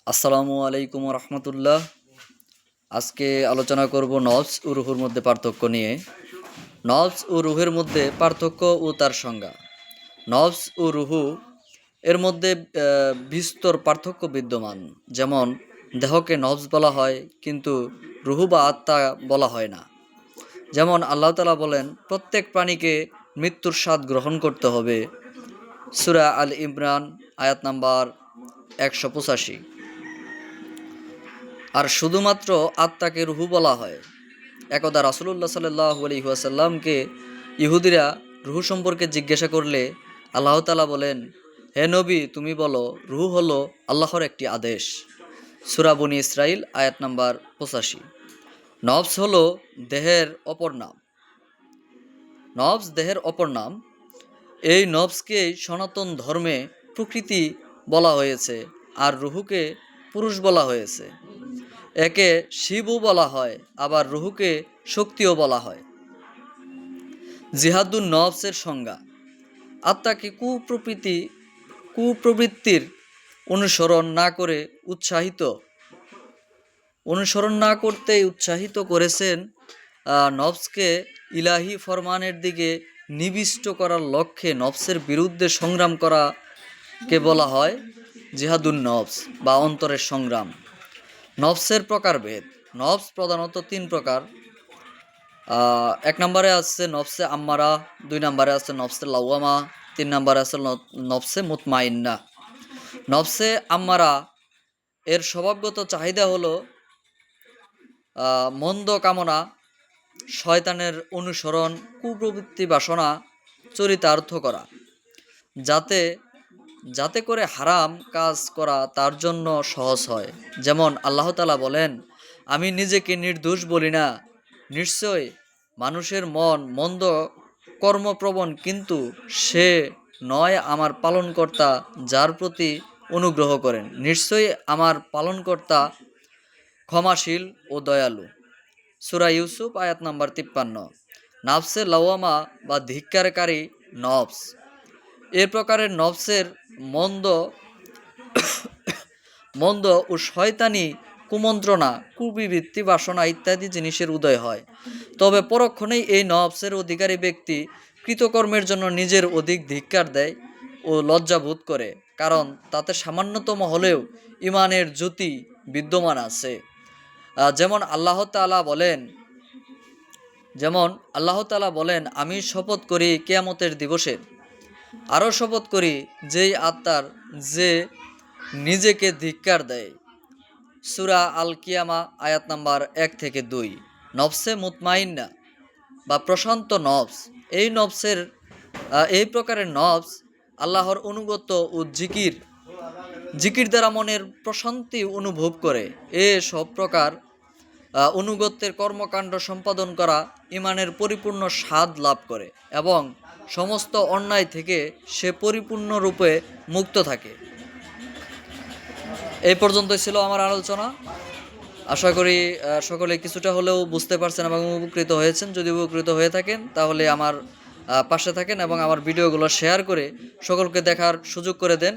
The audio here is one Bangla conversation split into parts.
আসসালামু আলাইকুম রহমতুল্লাহ। আজকে আলোচনা করব নফস ও রুহুর মধ্যে পার্থক্য নিয়ে। নফস ও রুহের মধ্যে পার্থক্য ও তার সংজ্ঞা। নফস ও রুহু এর মধ্যে বিস্তর পার্থক্য বিদ্যমান। যেমন দেহকে নফস বলা হয়, কিন্তু রুহু বা আত্মা বলা হয় না। যেমন আল্লাহ তাআলা বলেন, প্রত্যেক প্রাণীকে মৃত্যুর স্বাদ গ্রহণ করতে হবে। সূরা আল ইমরান আয়াত নাম্বার 185। আর শুধুমাত্র আত্মাকে রুহু বলা হয়। একদা রাসূলুল্লাহ সাল্লাল্লাহু আলাইহি ওয়াসাল্লামকে ইহুদিরা রুহু সম্পর্কে জিজ্ঞাসা করলে আল্লাহ তাআলা বলেন, হে নবী, তুমি বলো, রুহু হলো আল্লাহর একটি আদেশ। সূরা বনী ইসরাইল আয়াত নাম্বার 85। নফস হলো দেহের অপর নাম। নফস দেহের অপর নাম। এই নফসকেই সনাতন ধর্মে প্রকৃতি বলা হয়েছে, আর রুহুকে পুরুষ বলা হয়েছে। একে শিবও বলা হয়, আবার রুহুকে শক্তিও বলা হয়। জিহাদুন নফসের সংজ্ঞা। আত্মাকে কুপ্রবৃত্তির অনুসরণ না করতে উৎসাহিত করেছেন। নফসকে ইলাহি ফরমানের দিকে নিবিষ্ট করার লক্ষ্যে নফসের বিরুদ্ধে সংগ্রাম করাকে বলা হয় জিহাদুন নফস বা অন্তরের সংগ্রাম। নফসের প্রকারভেদ। নফস প্রধানত 3 প্রকার। 1 নম্বরে আছে নফসে আম্মারা, 2 নম্বরে আছে নফসে লাওয়ামা, 3 নম্বরে আছে নফসে মুতমাইন্না। নফসে আম্মারা এর স্বভাবগত চাহিদা হলো মন্দ কামনা, শয়তানের অনুসরণ, কুপ্রবৃত্তি, বাসনা চরিতার্থ করা, যাতে করে হারাম কাজ করা তার জন্য সহজ হয়। যেমন আল্লাহ তাআলা বলেন, আমি নিজেকে নির্দোষ বলি না, নিশ্চয় মানুষের মন মন্দ কর্মপ্রবণ, কিন্তু সে নয় আমার পালনকর্তা, যার প্রতি অনুগ্রহ করেন। নিশ্চয়ই আমার পালনকর্তা ক্ষমাশীল ও দয়ালু। সূরা ইউসুফ আয়াত নাম্বার 53। নফসে লাওয়ামা বা ধিক্কারকারী নফস। এ প্রকারের নফসের মন্দ ও শয়তানি কুমন্ত্রণা, কুপ্রবৃত্তি, বাসনা ইত্যাদি জিনিসের উদয় হয়। তবে পরক্ষণেই এই নফসের অধিকারী ব্যক্তি কৃতকর্মের জন্য নিজের অধিক ধিক্কার দেয় ও লজ্জাবোধ করে, কারণ তাতে সামান্যতম হলেও ঈমানের জ্যোতি বিদ্যমান আছে। যেমন আল্লাহ তাআলা বলেন, আমি শপথ করি কিয়ামতের দিবসের, আরও শপথ করি যেই আত্মার যে নিজেকে ধিক্কার দেয়। সূরা আল কিয়ামা আয়াত নাম্বার 1-2। নফসে মুতমাইন্না বা প্রশান্ত নফস। এই প্রকারের নফস আল্লাহর অনুগত ও জিকির দ্বারা মনের প্রশান্তি অনুভব করে। সব প্রকার অনুগত্যের কর্মকাণ্ড সম্পাদন করা ঈমানের পরিপূর্ণ স্বাদ লাভ করে এবং সমস্ত অন্যায় থেকে সে পরিপূর্ণরূপে মুক্ত থাকে। এই পর্যন্তই ছিল আমার আলোচনা। আশা করি সকলে কিছুটা হলেও বুঝতে পারছেন এবং উপকৃত হয়েছেন। যদি উপকৃত হয়ে থাকেন তাহলে আমার পাশে থাকেন এবং আমার ভিডিওগুলো শেয়ার করে সকলকে দেখার সুযোগ করে দেন।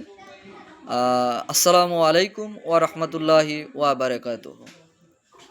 আসসালামু আলাইকুম ওয়া রাহমাতুল্লাহি ওয়া বারাকাতুহু।